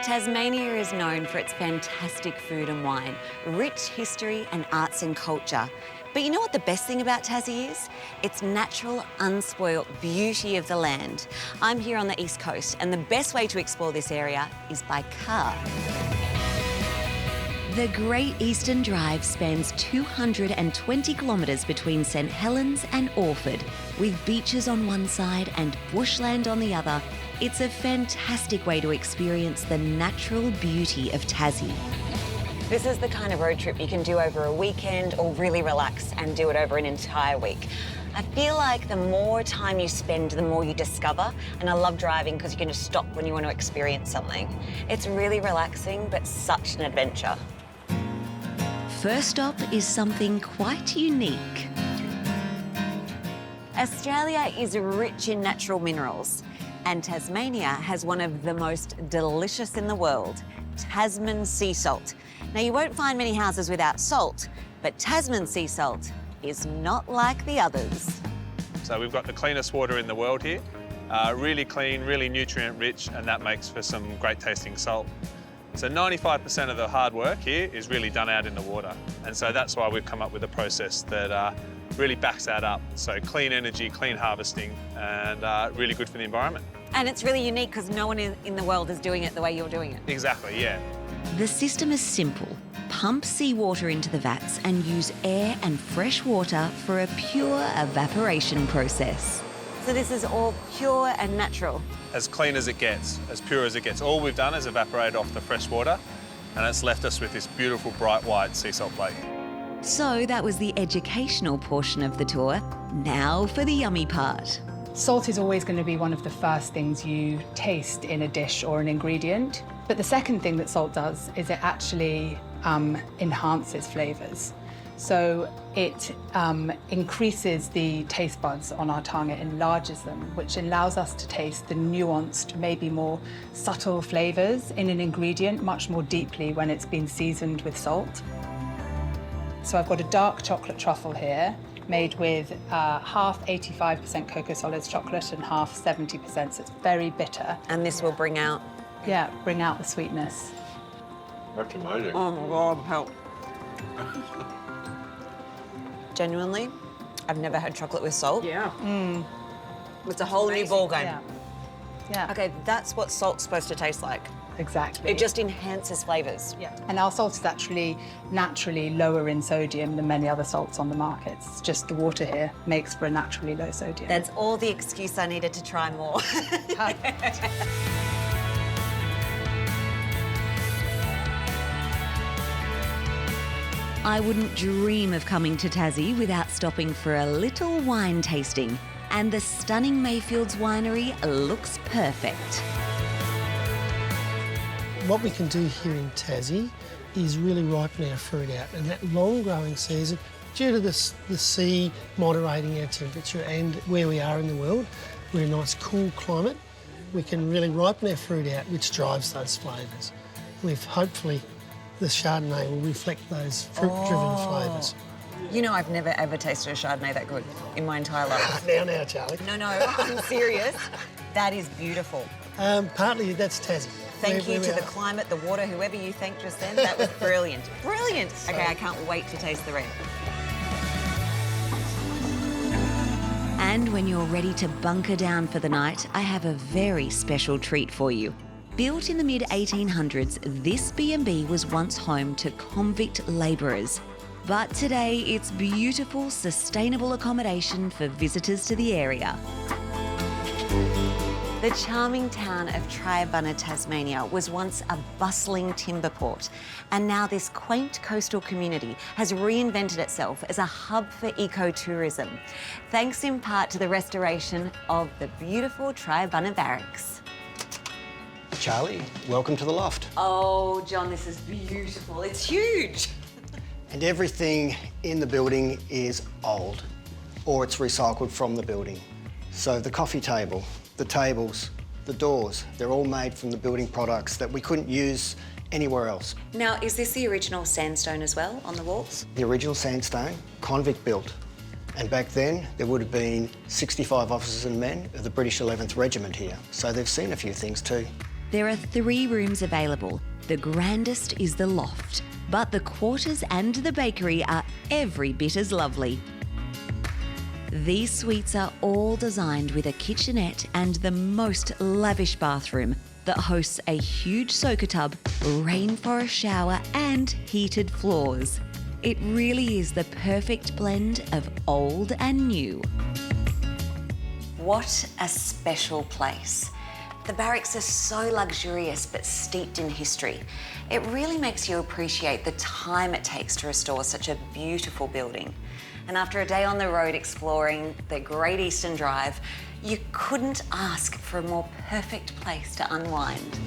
Tasmania is known for its fantastic food and wine, rich history and arts and culture. But you know what the best thing about Tassie is? Its natural, unspoilt beauty of the land. I'm here on the East Coast, and the best way to explore this area is by car. The Great Eastern Drive spans 220 kilometres between St Helens and Orford. With beaches on one side and bushland on the other, it's a fantastic way to experience the natural beauty of Tassie. This is the kind of road trip you can do over a weekend or really relax and do it over an entire week. I feel like the more time you spend, the more you discover, and I love driving because you can just stop when you want to experience something. It's really relaxing, but such an adventure. First up is something quite unique. Australia is rich in natural minerals, and Tasmania has one of the most delicious in the world, Tasman sea salt. Now, you won't find many houses without salt, but Tasman sea salt is not like the others. So we've got the cleanest water in the world here, really clean, really nutrient rich, and that makes for some great tasting salt. So 95% of the hard work here is really done out in the water. And so that's why we've come up with a process that really backs that up. So clean energy, clean harvesting, and really good for the environment. And it's really unique because no one in the world is doing it the way you're doing it. Exactly, yeah. The system is simple. Pump seawater into the vats and use air and fresh water for a pure evaporation process. So this is all pure and natural. As clean as it gets, as pure as it gets. All we've done is evaporate off the fresh water, and it's left us with this beautiful bright white sea salt lake. So that was the educational portion of the tour. Now for the yummy part. Salt is always going to be one of the first things you taste in a dish or an ingredient. But the second thing that salt does is it actually enhances flavours. So it increases the taste buds on our tongue, it enlarges them, which allows us to taste the nuanced, maybe more subtle flavours in an ingredient much more deeply when it's been seasoned with salt. So I've got a dark chocolate truffle here, made with half 85% cocoa solids chocolate and half 70%, so it's very bitter. And this will bring out... Yeah, bring out the sweetness. That's amazing. Oh my God, help. Genuinely, I've never had chocolate with salt. Yeah. It's a whole new ballgame. Yeah. Yeah. Okay, that's what salt's supposed to taste like. Exactly. It just enhances flavours. Yeah. And our salt is actually naturally lower in sodium than many other salts on the market. It's just the water here makes for a naturally low sodium. That's all the excuse I needed to try more. I wouldn't dream of coming to Tassie without stopping for a little wine tasting. And the stunning Mayfields winery looks perfect. What we can do here in Tassie is really ripen our fruit out, and that long growing season, due to the sea moderating our temperature and where we are in the world, we're in a nice cool climate, we can really ripen our fruit out, which drives those flavours. Hopefully the Chardonnay will reflect those fruit-driven flavours. You know, I've never ever tasted a Chardonnay that good in my entire life. Now, Charlie. No, I'm serious. That is beautiful. Partly that's Tassie. Thank you to the climate, the water, whoever you thanked just then. That was brilliant. Brilliant. Okay, I can't wait to taste the red. And when you're ready to bunker down for the night, I have a very special treat for you. Built in the mid-1800s, this B&B was once home to convict labourers. But today, it's beautiful, sustainable accommodation for visitors to the area. The charming town of Triabunna, Tasmania was once a bustling timber port, and now this quaint coastal community has reinvented itself as a hub for ecotourism, thanks in part to the restoration of the beautiful Triabunna Barracks. Charlie, welcome to the loft. Oh, John, this is beautiful. It's huge. And everything in the building is old, or it's recycled from the building. So the coffee table, the tables, the doors, they're all made from the building products that we couldn't use anywhere else. Now, is this the original sandstone as well on the walls? The original sandstone, convict built. And back then, there would have been 65 officers and men of the British 11th Regiment here. So they've seen a few things too. There are 3 rooms available. The grandest is the loft, but the quarters and the bakery are every bit as lovely. These suites are all designed with a kitchenette and the most lavish bathroom that hosts a huge soaker tub, rainforest shower and heated floors. It really is the perfect blend of old and new. What a special place. The Barracks are so luxurious but steeped in history. It really makes you appreciate the time it takes to restore such a beautiful building. And after a day on the road exploring the Great Eastern Drive, you couldn't ask for a more perfect place to unwind.